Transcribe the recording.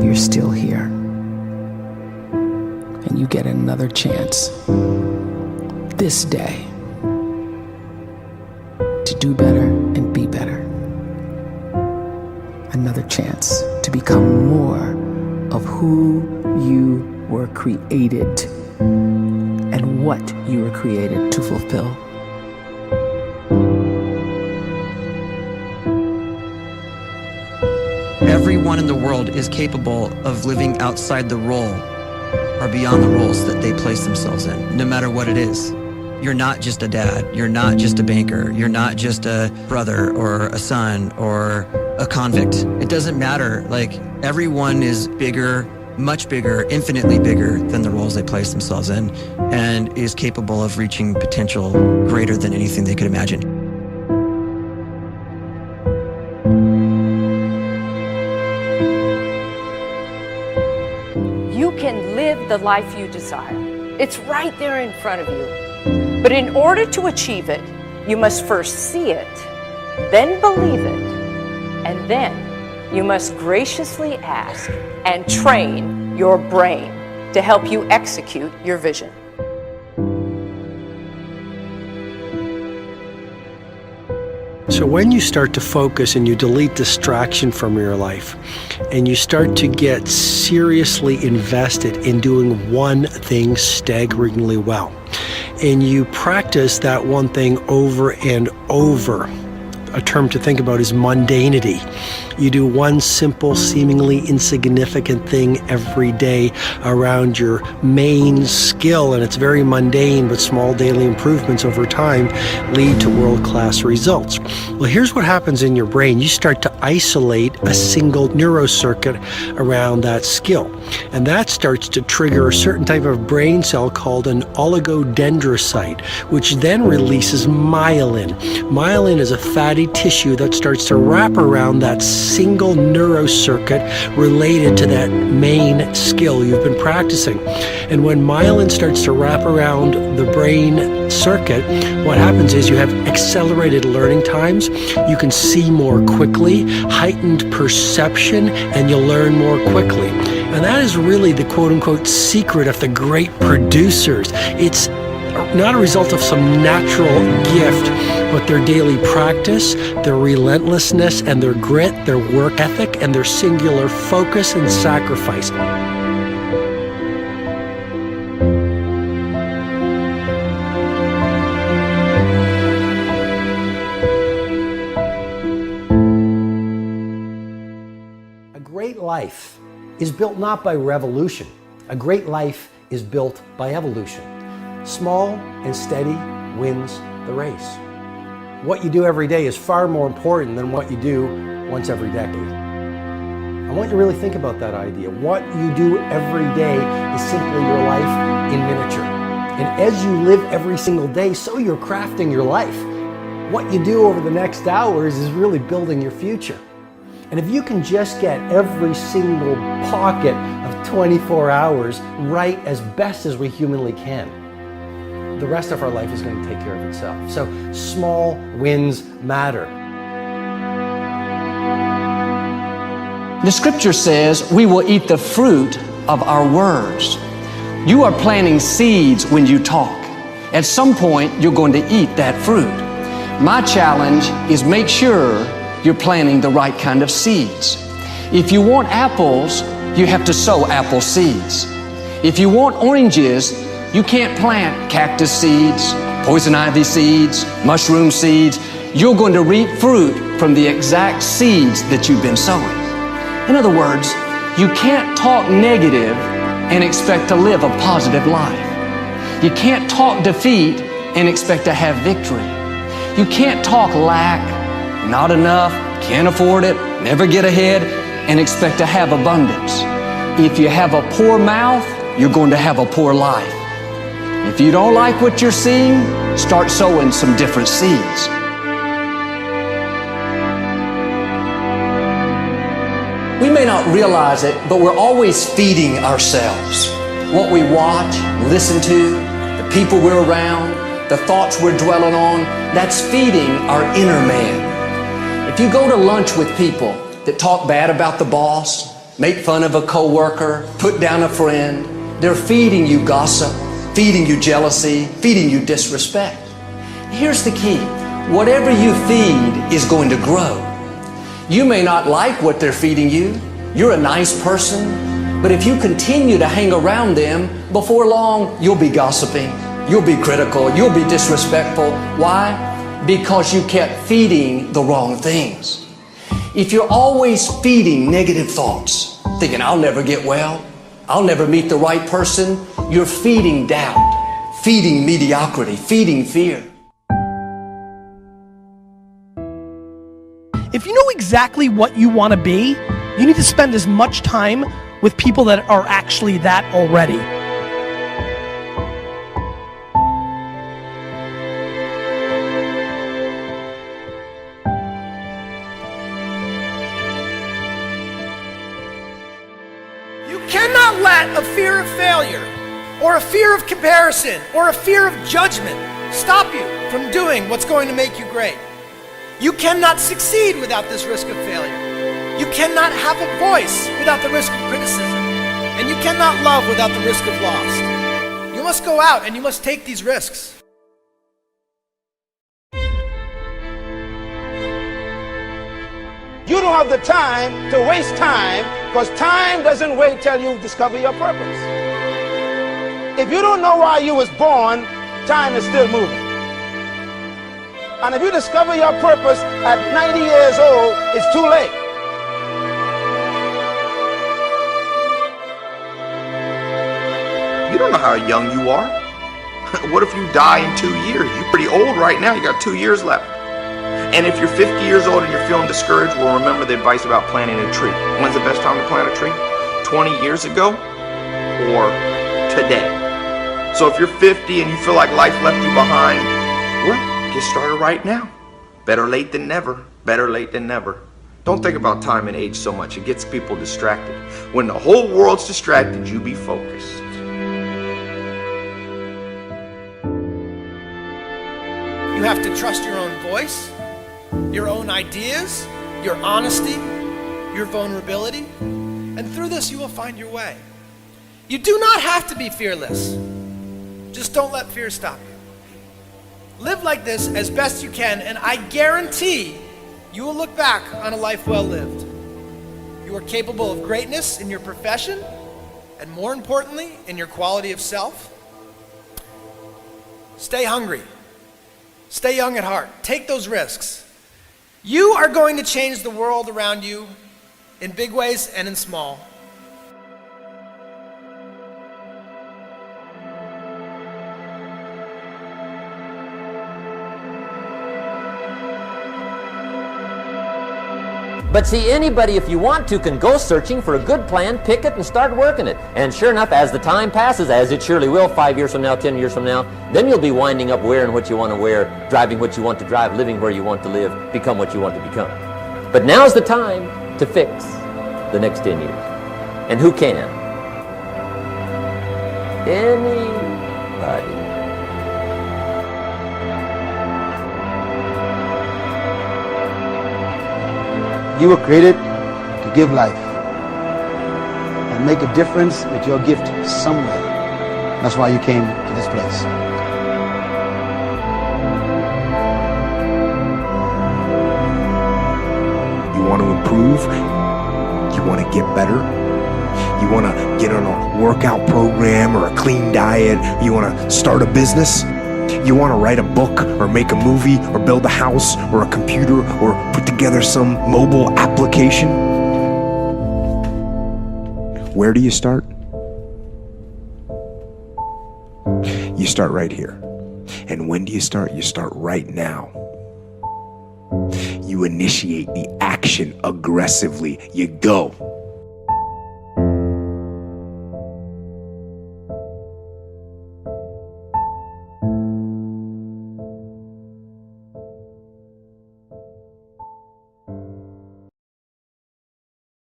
you're still here. And you get another chance this day to do better and be better. Another chance to become more of who you were created and what you were created to fulfill. Everyone in the world is capable of living outside the role or beyond the roles that they place themselves in, no matter what it is. You're not just a dad, you're not just a banker, you're not just a brother or a son or a convict. It doesn't matter. Like, everyone is bigger, much bigger, infinitely bigger than the roles they place themselves in, and is capable of reaching potential greater than anything they could imagine. You can live the life you desire. It's right there in front of you. But in order to achieve it, you must first see it, then believe it, and then you must graciously ask and train your brain to help you execute your vision. So when you start to focus and you delete distraction from your life, and you start to get seriously invested in doing one thing staggeringly well, and you practice that one thing over and over, a term to think about is mundanity. You do one simple, seemingly insignificant thing every day around your main skill, and it's very mundane, but small daily improvements over time lead to world-class results. Well, here's what happens in your brain. You start to isolate a single neurocircuit around that skill, and that starts to trigger a certain type of brain cell called an oligodendrocyte, which then releases myelin. Myelin is a fatty tissue that starts to wrap around that single neurocircuit related to that main skill you've been practicing. And when myelin starts to wrap around the brain circuit, what happens is you have accelerated learning times, you can see more quickly, heightened perception, and you'll learn more quickly. And that is really the quote-unquote secret of the great producers. It's not a result of some natural gift, but their daily practice, their relentlessness and their grit, their work ethic, and their singular focus and sacrifice. A great life is built not by revolution. A great life is built by evolution. Small and steady wins the race. What you do every day is far more important than what you do once every decade. I want you to really think about that idea. What you do every day is simply your life in miniature. And as you live every single day, so you're crafting your life. What you do over the next hours is really building your future. And if you can just get every single pocket of 24 hours right as best as we humanly can, the rest of our life is going to take care of itself. So small wins matter. The scripture says we will eat the fruit of our words. You are planting seeds when you talk. At some point, you're going to eat that fruit. My challenge is make sure you're planting the right kind of seeds. If you want apples, you have to sow apple seeds. If you want oranges, you can't plant cactus seeds, poison ivy seeds, mushroom seeds. You're going to reap fruit from the exact seeds that you've been sowing. In other words, you can't talk negative and expect to live a positive life. You can't talk defeat and expect to have victory. You can't talk lack, not enough, can't afford it, never get ahead, and expect to have abundance. If you have a poor mouth, you're going to have a poor life. If you don't like what you're seeing, start sowing some different seeds. We may not realize it, but we're always feeding ourselves. What we watch, listen to, the people we're around, the thoughts we're dwelling on, that's feeding our inner man. If you go to lunch with people that talk bad about the boss, make fun of a coworker, put down a friend. They're feeding you gossip, feeding you jealousy, feeding you disrespect. Here's the key. Whatever you feed is going to grow. You may not like what they're feeding you. You're a nice person, but if you continue to hang around them, before long, you'll be gossiping, you'll be critical, you'll be disrespectful. Why? Because you kept feeding the wrong things. If you're always feeding negative thoughts, thinking, I'll never get well, I'll never meet the right person, you're feeding doubt, feeding mediocrity, feeding fear. If you know exactly what you want to be, you need to spend as much time with people that are actually that already. You cannot let a fear of failure, or a fear of comparison, or a fear of judgment stop you from doing what's going to make you great. You cannot succeed without this risk of failure. You cannot have a voice without the risk of criticism. And you cannot love without the risk of loss. You must go out and you must take these risks. You don't have the time to waste time, because time doesn't wait till you discover your purpose. If you don't know why you was born, time is still moving. And if you discover your purpose at 90 years old, it's too late. You don't know how young you are. What if you die in 2 years? You're pretty old right now. You got 2 years left. And if you're 50 years old and you're feeling discouraged, well, remember the advice about planting a tree. When's the best time to plant a tree? 20 years ago or today? So if you're 50 and you feel like life left you behind, well, get started right now. Better late than never. Better late than never. Don't think about time and age so much. It gets people distracted. When the whole world's distracted, you be focused. You have to trust your own voice, your own ideas, your honesty, your vulnerability, and through this you will find your way. You do not have to be fearless. Just don't let fear stop you. Live like this as best you can, and I guarantee you will look back on a life well lived. You are capable of greatness in your profession, and more importantly, in your quality of self. Stay hungry. Stay young at heart. Take those risks. You are going to change the world around you in big ways and in small. But see, anybody, if you want to, can go searching for a good plan, pick it, and start working it. And sure enough, as the time passes, as it surely will 5 years from now, 10 years from now, then you'll be winding up wearing what you want to wear, driving what you want to drive, living where you want to live, become what you want to become. But now's the time to fix the next 10 years. And who can? Anybody. You were created to give life and make a difference with your gift somewhere. That's why you came to this place. You want to improve? You want to get better? You want to get on a workout program or a clean diet? You want to start a business? You want to write a book or make a movie or build a house or a computer or put together some mobile application? Where do you start? You start right here. And when do you start? You start right now. You initiate the action aggressively. You go.